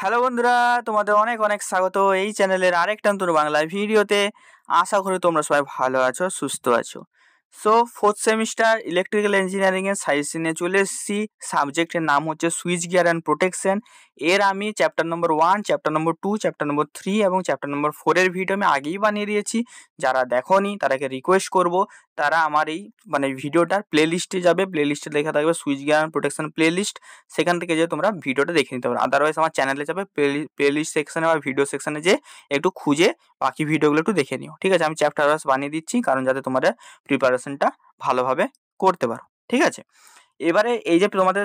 Hello বন্ধুরা, তোমাদের অনেক অনেক স্বাগত এই চ্যানেলের আরেকটা নতুন বাংলা ভিডিওতে। আশা করি তোমরা সবাই ভালো আছো, সুস্থ আছো। So fourth semester electrical engineering এর সাজেশনে চলে এসেছি। সাবজেক্টের নাম হচ্ছে সুইচ গিয়ার অ্যান্ড প্রোটেকশন। এর আমি চ্যাপ্টার নম্বর 1, চ্যাপ্টার নম্বর 2, চ্যাপ্টার নম্বর 3 এবং চ্যাপ্টার নম্বর 4 এর ভিডিও আমি আগেই বানিয়ে দিয়েছি। যারা দেখোনি তাদেরকে রিকোয়েস্ট করব তারা আমার এই ভিডিওটার প্লে লিস্টে যাবে। প্লে লিস্টে লেখা থাকবে switchgear and protection playlist. সেখান থেকে যে তোমরা ভিডিওটা দেখে নিতে পারো। আদারওয়াইজ আমার চ্যানেলে যাবে, প্লে লিস্ট সেকশনে বা ভিডিও সেকশনে যে একটু খুঁজে বাকি ভিডিওগুলো একটু দেখে নিও। ঠিক আছে, আমি চ্যাপ্টার ওয়াইজ বানিয়ে দিচ্ছি কারণ যাতে তোমাদের প্রিপারেশনটা ভালোভাবে করতে পারো। ঠিক আছে, এবারে এই যে তোমাদের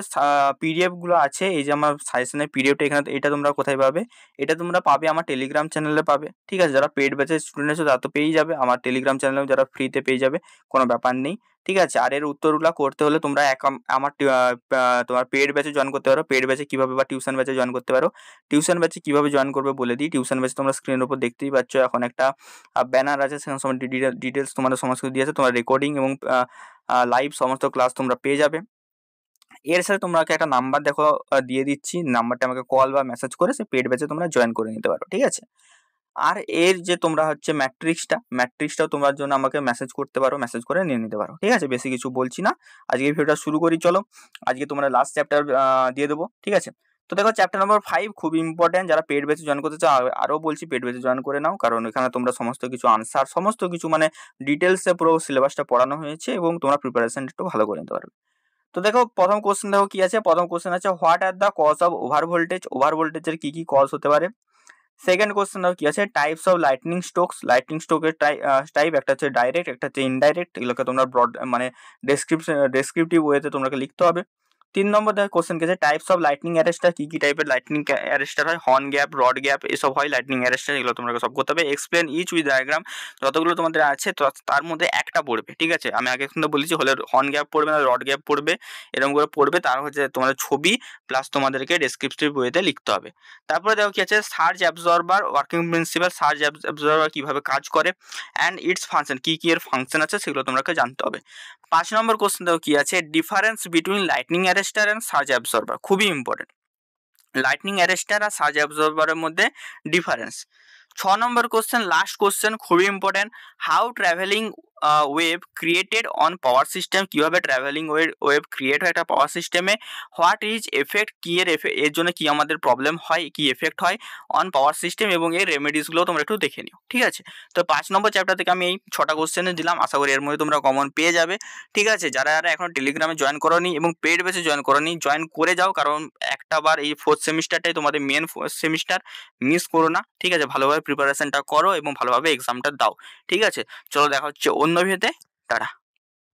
পিডিএফগুলো আছে, এই যে আমার সাজেশনের পিডিএফটা এখানে, এটা তোমরা কোথায় পাবে? এটা তোমরা পাবে আমার টেলিগ্রাম চ্যানেলে পাবে। ঠিক আছে, যারা পেড ব্যাচের স্টুডেন্ট আছে তারা তো পেয়েই যাবে, আমার টেলিগ্রাম চ্যানেলেও যারা ফ্রিতে পেয়ে যাবে, কোনো ব্যাপার নেই। ঠিক আছে, আর এর উত্তরগুলো করতে হলে তোমরা আমার তোমার পেড ব্যাচে জয়েন করতে পারো। পেড ব্যাচে কীভাবে বা টিউশন ব্যাচে জয়েন করতে পারো। টিউশন ব্যাচে কীভাবে জয়েন করবে বলে দিই। টিউশন ব্যাচে তোমরা স্ক্রিনের উপর দেখতেই পাচ্ছ এখন একটা ব্যানার আছে, সেখানে সময় ডিটেলস তোমাদের সমস্ত কিছু দিয়েছে। তোমার রেকর্ডিং এবং লাইভ সমস্ত ক্লাস তোমরা পেয়ে যাবে। এর সাথে তোমাকে একটা নাম্বার দেখো দিয়ে দিচ্ছি, নাম্বারটা আমাকে কল বা মেসেজ করে সে পেড ব্যাচে তোমরা জয়েন করে নিতে পারো। ঠিক আছে, আর এর যে তোমরা হচ্ছে ম্যাট্রিক্সটাও তোমার জন্য আমাকে মেসেজ করতে পারো, মেসেজ করে নিয়ে নিতে পারো। ঠিক আছে, বেশি কিছু বলছি না, আজকে ভিডিওটা শুরু করি। চলো, আজকে তোমরা লাস্ট চ্যাপ্টার দিয়ে দেবো। ঠিক আছে, তো দেখো চ্যাপ্টার নম্বর 5 খুব ইম্পর্টেন্ট। যারা পেড ব্যাচে জয়েন করতে চাও আরও বলছি পেড ব্যাচে জয়েন করে নাও, কারণ এখানে তোমরা সমস্ত কিছু আনসার, সমস্ত কিছু ডিটেলসে পুরো সিলেবাসটা পড়ানো হয়েছে এবং তোমরা প্রিপারেশনটা একটু ভালো করে নিতে পারবে। তো দেখো প্রথম কোশ্চেন দেখো কি আছে। প্রথম কোশ্চেন আছে what are the cause of over voltage. Over ভোল্টেজের কি কি কজ হতে পারে। সেকেন্ড কোশ্চেন দেখো কি আছে, types of lightning strokes. Lightning স্ট্রোকের টাইপ একটা হচ্ছে ডাইরেক্ট, একটা হচ্ছে ইনডাইরেক্ট। এগুলোকে তোমরা ব্রড ডেসক্রিপটিভ ওয়েতে তোমাকে লিখতে হবে। 3 নম্বর দেখো কোশ্চেন আছে টাইপস অফ লাইটনিং অ্যারেস্টার। কি কি টাইপের লাইটনিং অ্যারেস্টার হয়? হর্ন গ্যাপ, রড গ্যাপ, এসব হয় লাইটনিং অ্যারেস্টার। এগুলো তোমাকে সব করতে হবে। Explain each with diagram. যতগুলো তোমাদের আছে তার মধ্যে একটা পড়বে। ঠিক আছে, আমি আগে কিন্তু বলেছি, হলে হর্ন গ্যাপ পড়বে না রড গ্যাপ পড়বে, এরকম করে পড়বে। তার হচ্ছে তোমাদের ছবি প্লাস তোমাদেরকে ডেসক্রিপটিভ ওয়েতে লিখতে হবে। তারপরে দেখো কি আছে, surge absorber working principle. Surge absorber কীভাবে কাজ করে অ্যান্ড ইটস ফাংশন, কী কী এর ফাংশন আছে সেগুলো তোমাকে জানতে হবে। 5 নম্বর কোশ্চেন দেখো কি আছে, difference between lightning arrester and surge absorber. খুবই ইম্পর্টেন্ট, লাইটনিং অ্যারেস্টার আর সার্জ অ্যাবজর্বারের মধ্যে ডিফারেন্স। 6 নম্বর কোশ্চেন, লাস্ট কোশ্চেন, খুবই important. How travelling wave created on power system. কীভাবে ট্রাভেলিং ওয়েভ ক্রিয়েট হয় একটা পাওয়ার সিস্টেমে। হোয়াট ইজ এফেক্ট, কী এর জন্য কী আমাদের প্রবলেম হয়, কী এফেক্ট হয় অন পাওয়ার সিস্টেম, এবং এর রেমেডিসগুলো তোমরা একটু দেখে নিও। ঠিক আছে, তো 5 নম্বর চ্যাপ্টার থেকে আমি এই 6টা কোশ্চেনে দিলাম, আশা করি এর মধ্যে তোমরা কমন পেয়ে যাবে। ঠিক আছে, যারা যারা এখন টেলিগ্রামে জয়েন করোনি এবং পেড বেসে জয়েন করোনি, জয়েন করে যাও, কারণ একটা বার এই 4th সেমিস্টারটাই তোমাদের মেন সেমিস্টার, মিস করো না। ঠিক আছে, ভালোভাবে প্রিপারেশনটা করো এবং ভালোভাবে এক্সামটা দাও। ঠিক আছে, চলো দেখা হচ্ছে অন্য ভিডিওতে। টাটা।